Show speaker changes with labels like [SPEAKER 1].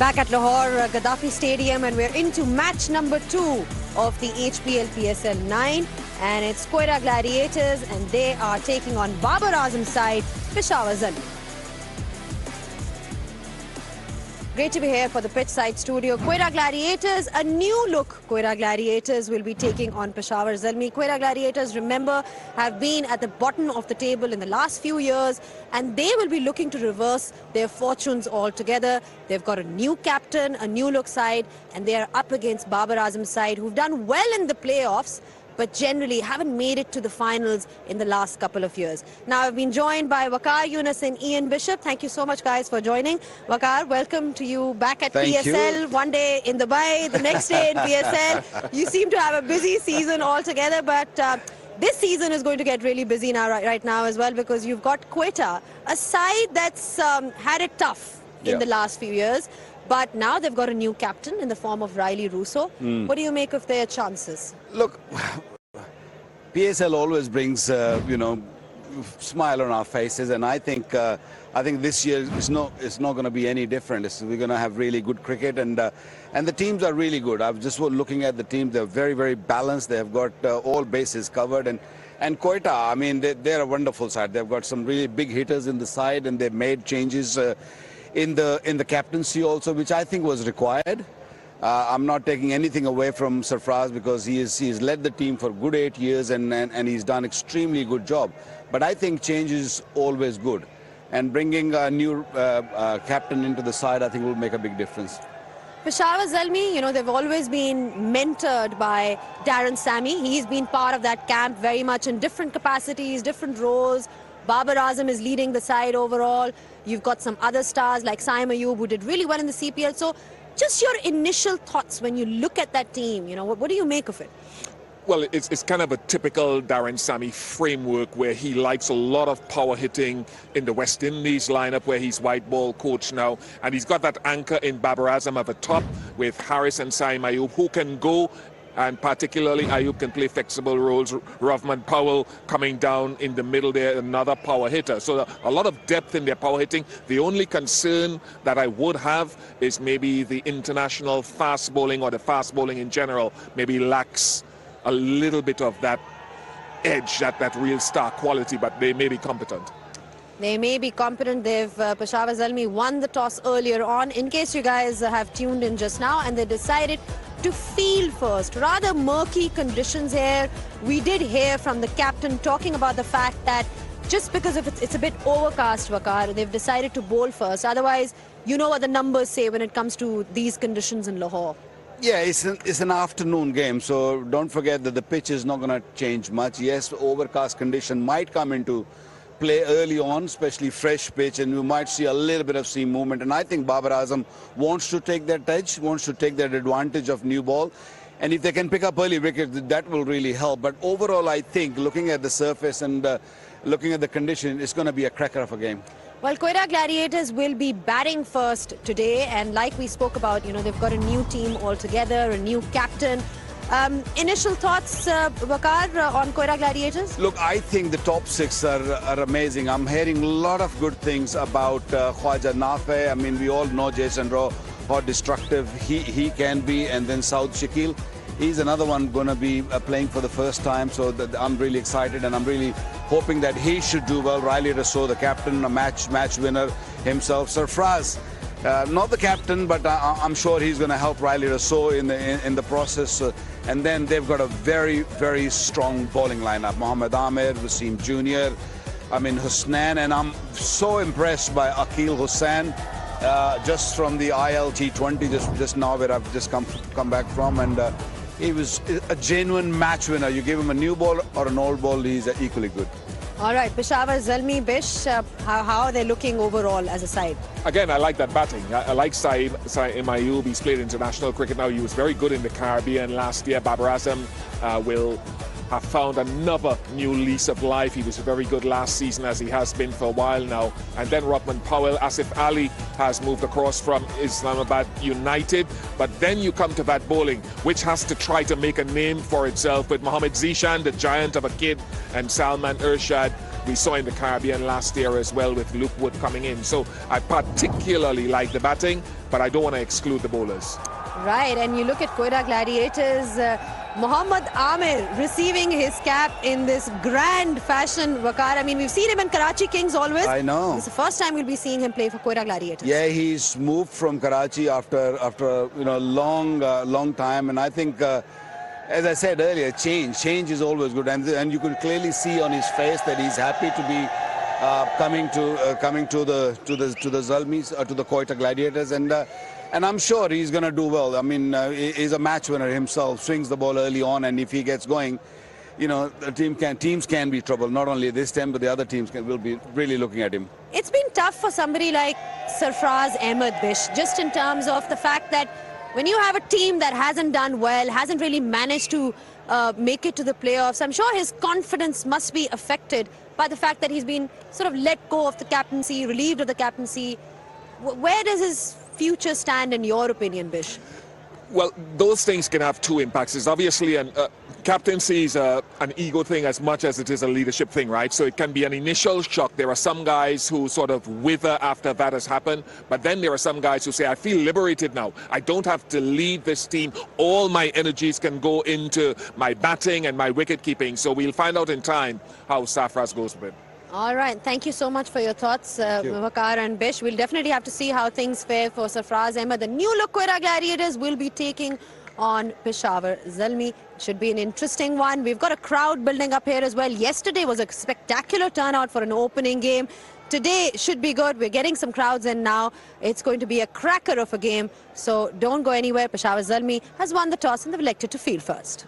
[SPEAKER 1] Back at Lahore Gaddafi Stadium, and we're into match number 2 of the HBL PSL 9, and it's Quetta Gladiators, and they are taking on Babar Azam's side, Peshawar Zalmi. Great to be here for the pitch side studio. Quetta Gladiators, a new look. Quetta Gladiators will be taking on Peshawar Zalmi. Quetta Gladiators, remember, have been at the bottom of the table in the last few years, and they will be looking to reverse their fortunes altogether. They've got a new captain, a new look side, and they are up against Babar Azam's side, who've done well in the playoffs, but generally haven't made it to the finals in the last couple of years. Now, I've been joined by Waqar Yunus and Ian Bishop. Thank you so much, guys, for joining. Waqar, welcome to you back at PSL. One day in Dubai, the next day in PSL. You seem to have a busy season altogether, but this season is going to get really busy now, right now as well, because you've got Quetta, a side that's had it tough in the last few years. But now they've got a new captain in the form of Riley Russo. What do you make of their chances?
[SPEAKER 2] Look, PSL always brings, smile on our faces, and I think this year it's not going to be any different. We're going to have really good cricket, and the teams are really good. I've just been looking at the teams; they're very, very balanced. They have got all bases covered, and Quetta, I mean, they're a wonderful side. They've got some really big hitters in the side, and they've made changes in the captaincy also, which I think was required. I'm not taking anything away from Sarfraz, because he's led the team for a good 8 years, and he's done extremely good job. But I think change is always good, and bringing a new captain into the side, I think, will make a big difference.
[SPEAKER 1] Peshawar Zalmi, they've always been mentored by Darren Sammy. He's been part of that camp very much in different capacities, different roles. Babar Azam is leading the side overall. You've got some other stars like Saim Ayub, who did really well in the CPL. So just your initial thoughts when you look at that team, what do you make of it?
[SPEAKER 3] Well, it's kind of a typical Darren Sammy framework, where he likes a lot of power hitting in the West Indies lineup, where he's white ball coach now. And he's got that anchor in Babar Azam at the top with Harris and Saim Ayub, who can go. And particularly, Ayub can play flexible roles. Rahman Powell coming down in the middle there, another power hitter. So a lot of depth in their power hitting. The only concern that I would have is maybe the international fast bowling, or the fast bowling in general, maybe lacks a little bit of that edge, that real star quality, but they may be competent.
[SPEAKER 1] They may be competent. Peshawar Zalmi won the toss earlier on, in case you guys have tuned in just now, and they decided to field first. Rather murky conditions here. We did hear from the captain talking about the fact that just because it's a bit overcast, Waqar, they've decided to bowl first. Otherwise, you know what the numbers say when it comes to these conditions in Lahore.
[SPEAKER 2] Yeah, it's an afternoon game, so don't forget that the pitch is not going to change much. Yes, overcast condition might come into play early on, especially fresh pitch, and you might see a little bit of seam movement. And I think Babar Azam wants to take that edge, wants to take that advantage of new ball. And if they can pick up early wickets, that will really help. But overall, I think, looking at the surface and looking at the condition, it's going to be a cracker of a game.
[SPEAKER 1] Well, Quetta Gladiators will be batting first today, and like we spoke about, they've got a new team altogether, a new captain. Initial thoughts, Waqar, on Quetta Gladiators?
[SPEAKER 2] Look, I think the top 6 are amazing. I'm hearing a lot of good things about Khwaja Nafe. I mean, we all know Jason Rowe, how destructive he can be, and then Saud Shakil. He's another one going to be playing for the first time, so I'm really excited, and I'm really hoping that he should do well. Riley Russo, the captain, a match winner himself. Sarfraz, not the captain, but I'm sure he's going to help Riley Russo in the process. And then they've got a very, very strong bowling lineup. Mohammad Amir, Wasim Jr., Hussain, and I'm so impressed by Akil Hussain, just from the IL T20 just now, where I've just come back from, and he was a genuine match winner. You give him a new ball or an old ball, he's equally good.
[SPEAKER 1] All right, Peshawar Zalmi, Bish, how are they looking overall as a side?
[SPEAKER 3] Again, I like that batting. I like Saim Ayub. He's played international cricket now. He was very good in the Caribbean last year. Babar Azam will have found another new lease of life. He was very good last season, as he has been for a while now. And then Rahman Powell, Asif Ali has moved across from Islamabad United. But then you come to bat bowling, which has to try to make a name for itself with Mohammad Zishan, the giant of a kid, and Salman Irshad. we saw in the Caribbean last year as well with Luke Wood coming in. So I particularly like the batting, but I don't want to exclude the bowlers.
[SPEAKER 1] Right, and you look at Quetta Gladiators, Mohammad Amir receiving his cap in this grand fashion, Waqar. I mean, we've seen him in Karachi Kings always.
[SPEAKER 2] I know.
[SPEAKER 1] It's the first time we'll be seeing him play for Quetta Gladiators.
[SPEAKER 2] Yeah, he's moved from Karachi after long time, and I think, as I said earlier, change is always good, and you can clearly see on his face that he's happy to be coming to the Zalmis, to the Quetta Gladiators, and I'm sure he's going to do well. I mean, he's a match winner himself, swings the ball early on, and if he gets going, you know, the teams can be trouble. Not only this team, but the other teams will be really looking at him.
[SPEAKER 1] It's been tough for somebody like Sarfraz Ahmed, Bish, just in terms of the fact that when you have a team that hasn't done well, hasn't really managed to make it to the playoffs, I'm sure his confidence must be affected by the fact that he's been sort of let go of the captaincy, relieved of the captaincy. Where does his future stand in your opinion, Bish?
[SPEAKER 3] Well, those things can have two impacts. It's obviously captaincy is an ego thing as much as it is a leadership thing, right? So it can be an initial shock. There are some guys who sort of wither after that has happened, but then there are some guys who say, I feel liberated now. I don't have to lead this team. All my energies can go into my batting and my wicket keeping. So we'll find out in time how Sarfraz goes with it.
[SPEAKER 1] All right, thank you so much for your thoughts, Waqar and Bish. We'll definitely have to see how things fare for Sarfraz Ahmed. The new look Quetta Gladiators will be taking on Peshawar Zalmi. Should be an interesting one. We've got a crowd building up here as well. Yesterday was a spectacular turnout for an opening game. Today should be good. We're getting some crowds in now. It's going to be a cracker of a game. So don't go anywhere. Peshawar Zalmi has won the toss and they've elected to field first.